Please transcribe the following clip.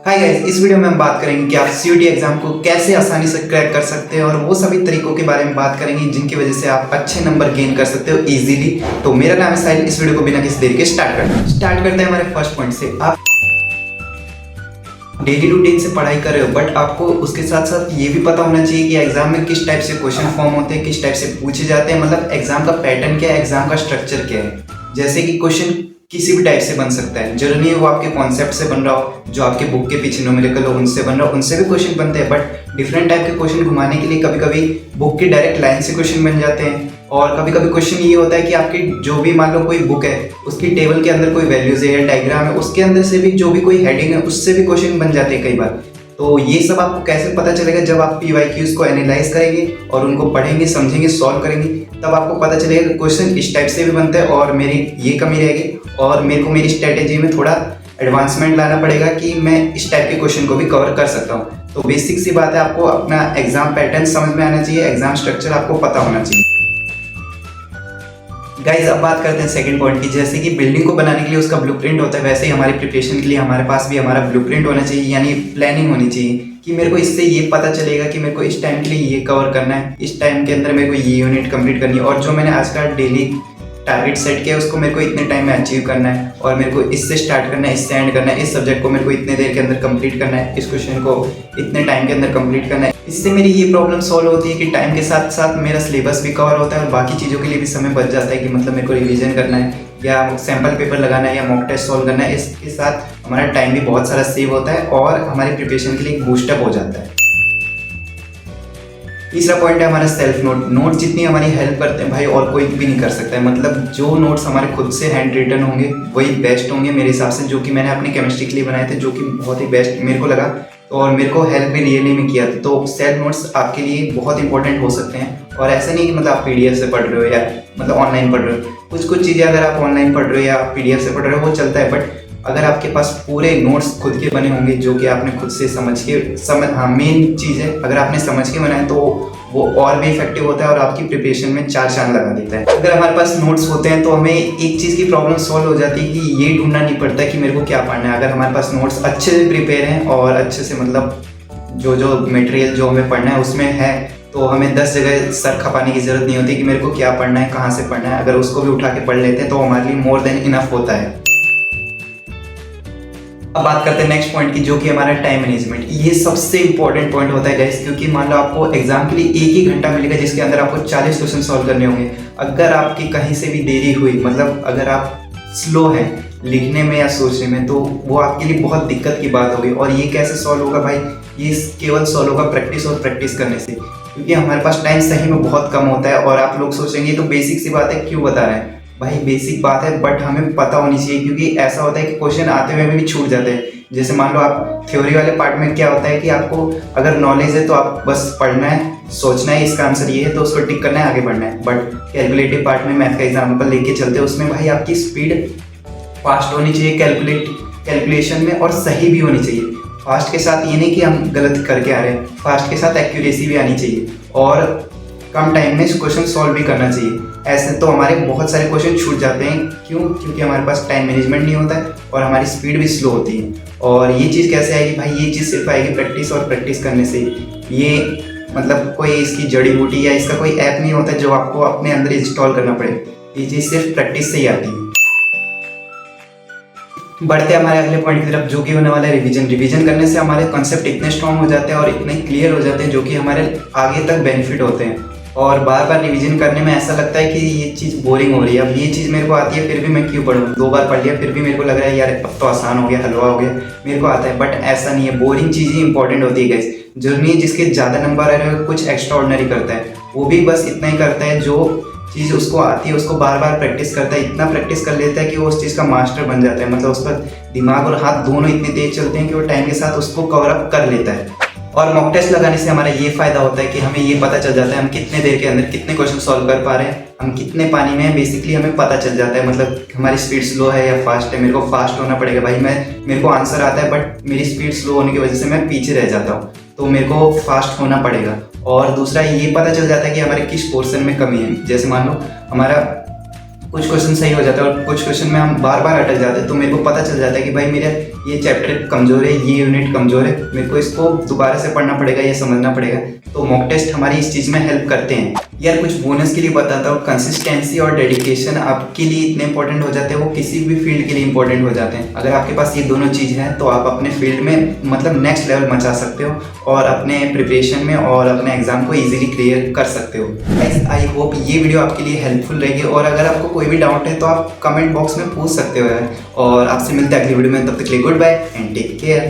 Hi guys, इस video में हम बात करेंगे कि आप सीयूईटी एग्जाम को कैसे आसानी से क्रैक कर सकते हैं और वो सभी तरीकों के बारे में बात करेंगे जिनकी वजह से आप अच्छे नंबर गेन कर सकते हो इजीली। तो मेरा नाम है साहिल। इस वीडियो को बिना किसी देरी के स्टार्ट करते हैं हमारे फर्स्ट पॉइंट से। आप डेली रूटीन से पढ़ाई कर रहे हो बट आपको उसके साथ साथ ये भी पता होना चाहिए कि एग्जाम में किस टाइप से क्वेश्चन फॉर्म होते हैं, किस टाइप से पूछे जाते हैं, मतलब एग्जाम का पैटर्न क्या है, एग्जाम का स्ट्रक्चर क्या है। जैसे कि क्वेश्चन किसी भी टाइप से बन सकता है, जरूरी नहीं है वो आपके कॉन्सेप्ट से बन रहा हो, जो आपके बुक के पीछे न्यूमेरिकल हो उनसे बन रहा हो, उनसे भी क्वेश्चन बनते हैं। बट डिफरेंट टाइप के क्वेश्चन घुमाने के लिए कभी कभी बुक की डायरेक्ट लाइन से क्वेश्चन बन जाते हैं, और कभी कभी क्वेश्चन ये होता है कि आपकी जो भी मान लो कोई बुक है उसकी टेबल के अंदर कोई वैल्यूज है या डायग्राम है, उसके अंदर से भी जो भी कोई हेडिंग है उससे भी क्वेश्चन बन जाते हैं कई बार। तो ये सब आपको कैसे पता चलेगा? जब आप पीवाईक्यूज को एनालाइज करेंगे और उनको पढ़ेंगे, समझेंगे, सॉल्व करेंगे, तब आपको पता चलेगा कि क्वेश्चन इस टाइप से भी बनता है और मेरी ये कमी रहेगी और मेरे को मेरी स्ट्रेटेजी में थोड़ा एडवांसमेंट लाना पड़ेगा कि मैं इस टाइप के क्वेश्चन को भी कवर कर सकता हूँ। तो बेसिक सी बात है, आपको अपना एग्जाम पैटर्न समझ में आना चाहिए, एग्जाम स्ट्रक्चर आपको पता होना चाहिए। गाइज अब बात करते हैं सेकंड पॉइंट की। जैसे कि बिल्डिंग को बनाने के लिए उसका ब्लूप्रिंट होता है, वैसे ही हमारी प्रिपरेशन के लिए हमारे पास भी हमारा ब्लूप्रिंट होना चाहिए, यानी प्लानिंग होनी चाहिए कि मेरे को इससे ये पता चलेगा कि मेरे को इस टाइम के लिए ये कवर करना है, इस टाइम के अंदर मेरे को ये यूनिट कंप्लीट करनी है, और जो मैंने आज का डेली टारगेट सेट किया उसको मेरे को इतने टाइम में अचीव करना है, और मेरे को इससे स्टार्ट करना है, इससे एंड करना है, इस सब्जेक्ट को मेरे को इतने देर के अंदर कंप्लीट करना है, इस क्वेश्चन को इतने टाइम के अंदर कंप्लीट करना है। इससे मेरी ये प्रॉब्लम सॉल्व होती है कि टाइम के साथ साथ मेरा सिलेबस भी कवर होता है और बाकी चीज़ों के लिए भी समय बच जाता है कि मतलब मेरे को रिवीजन करना है या सैम्पल पेपर लगाना है या मॉक टेस्ट सॉल्व करना है। इसके साथ हमारा टाइम भी बहुत सारा सेव होता है और हमारी प्रिपरेशन के लिए बूस्टअप हो जाता है। तीसरा पॉइंट है हमारा सेल्फ नोट जितनी हमारी हेल्प करते हैं भाई और कोई भी नहीं कर सकता है। मतलब जो नोट्स हमारे खुद से हैंड रिटन होंगे वही बेस्ट होंगे मेरे हिसाब से, जो कि मैंने अपनी केमिस्ट्री के लिए बनाए थे, जो कि बहुत ही बेस्ट मेरे को लगा और मेरे को हेल्प भी रियली में किया था। तो सेल्फ नोट्स आपके लिए बहुत इंपॉर्टेंट हो सकते हैं, और ऐसा नहीं कि मतलब आप पीडीएफ से पढ़ रहे हो या मतलब ऑनलाइन पढ़ रहे हो। कुछ चीज़ें अगर आप ऑनलाइन पढ़ रहे हो या पीडीएफ से पढ़ रहे हो वो चलता है, बट अगर आपके पास पूरे नोट्स खुद के बने होंगे जो कि आपने खुद से मेन चीज़ है, अगर आपने समझ के बनाए तो वो और भी इफेक्टिव होता है और आपकी प्रिपरेशन में 4 चांद लगा देता है। अगर हमारे पास नोट्स होते हैं तो हमें एक चीज़ की प्रॉब्लम सॉल्व हो जाती है कि ये ढूंढना नहीं पड़ता कि मेरे को क्या पढ़ना है। अगर हमारे पास नोट्स अच्छे से प्रिपेयर हैं और अच्छे से मतलब जो मटेरियल जो हमें पढ़ना है उसमें है, तो हमें 10 जगह सर खपाने की जरूरत नहीं होती कि मेरे को क्या पढ़ना है, कहाँ से पढ़ना है। अगर उसको भी उठा के पढ़ लेते हैं तो हमारे लिए मोर देन इनफ होता है। अब बात करते हैं नेक्स्ट पॉइंट की, जो कि हमारा टाइम मैनेजमेंट। ये सबसे इंपॉर्टेंट पॉइंट होता है गाइस, क्योंकि मान लो आपको एग्जाम के लिए 1 ही घंटा मिलेगा जिसके अंदर आपको 40 क्वेश्चन सॉल्व करने होंगे। अगर आपकी कहीं से भी देरी हुई, मतलब अगर आप स्लो हैं लिखने में या सोचने में, तो वो आपके लिए बहुत दिक्कत की बात होगी। और ये कैसे सॉल्व होगा भाई? ये केवल सॉल्व होगा प्रैक्टिस और प्रैक्टिस करने से, क्योंकि हमारे पास टाइम सही में बहुत कम होता है। और आप लोग सोचेंगे तो बेसिक सी बात है, क्यों बता रहे हैं भाई? बेसिक बात है बट हमें पता होनी चाहिए, क्योंकि ऐसा होता है कि क्वेश्चन आते हुए भी छूट जाते हैं। जैसे मान लो आप थ्योरी वाले पार्ट में क्या होता है कि आपको अगर नॉलेज है तो आप बस पढ़ना है, सोचना है इसका आंसर ये है तो उसको टिक करना है, आगे बढ़ना है। बट कैलकुलेटिव पार्ट में मैथ का एग्जाम्पल लेके चलते हैं, उसमें भाई आपकी स्पीड फास्ट होनी चाहिए कैलकुलेशन में, और सही भी होनी चाहिए। फास्ट के साथ ये नहीं कि हम गलत करके आ रहे हैं, फास्ट के साथ एक्यूरेसी भी आनी चाहिए और कम टाइम में क्वेश्चन सॉल्व भी करना चाहिए। ऐसे तो हमारे बहुत सारे क्वेश्चन छूट जाते हैं। क्यों? क्योंकि हमारे पास टाइम मैनेजमेंट नहीं होता है और हमारी स्पीड भी स्लो होती है। और ये चीज़ कैसे आएगी भाई? ये चीज़ सिर्फ आएगी प्रैक्टिस और प्रैक्टिस करने से। ये मतलब कोई इसकी जड़ी बूटी या इसका कोई ऐप नहीं होता जो आपको अपने अंदर इंस्टॉल करना पड़े, ये चीज़ सिर्फ प्रैक्टिस से ही आती है। बढ़ते हैं हमारे अगले पॉइंट की तरफ, जो कि होने वाला है रिवीजन करने से हमारे कॉन्सेप्ट इतने स्ट्रॉन्ग हो जाते हैं और इतने क्लियर हो जाते हैं जो कि हमारे आगे तक बेनिफिट होते हैं। और बार बार रिवीजन करने में ऐसा लगता है कि ये चीज़ बोरिंग हो रही है, अब ये चीज़ मेरे को आती है फिर भी मैं क्यों पढ़ूँ? 2 बार पढ़ लिया फिर भी मेरे को लग रहा है यार अब तो आसान हो गया, हलवा हो गया, मेरे को आता है। बट ऐसा नहीं है, बोरिंग चीज़ ही इंपॉर्टेंट होती है गाइस। जरूरी है जिसके ज़्यादा नंबर आ रहे हो कुछ एक्स्ट्रा ऑर्डिनरी करता है, वो भी बस इतना ही करता है जो चीज़ उसको आती है उसको बार बार प्रैक्टिस करता है, इतना प्रैक्टिस कर लेता है कि वो उस चीज़ का मास्टर बन जाता है। मतलब उसका दिमाग और हाथ दोनों इतने तेज चलते हैं कि वो टाइम के साथ उसको कवर अप कर लेता है। और मॉक टेस्ट लगाने से हमारा ये फायदा होता है कि हमें ये पता चल जाता है हम कितने देर के अंदर कितने क्वेश्चन सॉल्व कर पा रहे हैं, हम कितने पानी में हैं, बेसिकली हमें पता चल जाता है। मतलब हमारी स्पीड स्लो है या फास्ट है, मेरे को फास्ट होना पड़ेगा भाई। मेरे को आंसर आता है बट मेरी स्पीड स्लो होने की वजह से मैं पीछे रह जाता हूँ, तो मेरे को फास्ट होना पड़ेगा। और दूसरा ये पता चल जाता है कि हमारे किस पोर्शन में कमी है। जैसे मान लो हमारा कुछ क्वेश्चन सही हो जाता है और कुछ क्वेश्चन में हम बार बार अटक जाते हैं, तो मेरे को पता चल जाता है कि भाई मेरा ये चैप्टर कमज़ोर है, ये यूनिट कमज़ोर है, मेरे को इसको दोबारा से पढ़ना पड़ेगा, ये समझना पड़ेगा। तो मॉक टेस्ट हमारी इस चीज़ में हेल्प करते हैं। यार कुछ बोनस के लिए बताता हूँ, कंसिस्टेंसी और डेडिकेशन आपके लिए इतने इंपॉर्टेंट हो जाते हैं, वो किसी भी फील्ड के लिए इंपॉर्टेंट हो जाते हैं। अगर आपके पास ये दोनों चीज़ है तो आप अपने फील्ड में मतलब नेक्स्ट लेवल मचा सकते हो और अपने प्रिपरेशन में और अपने एग्जाम को इजीली क्लियर कर सकते हो। आई होप ये वीडियो आपके लिए हेल्पफुल रहेगी, और अगर आपको कोई भी डाउट है तो आप कमेंट बॉक्स में पूछ सकते हो यार। और आपसे मिलते हैं अगली वीडियो में, तब तक के लिए goodbye and take care.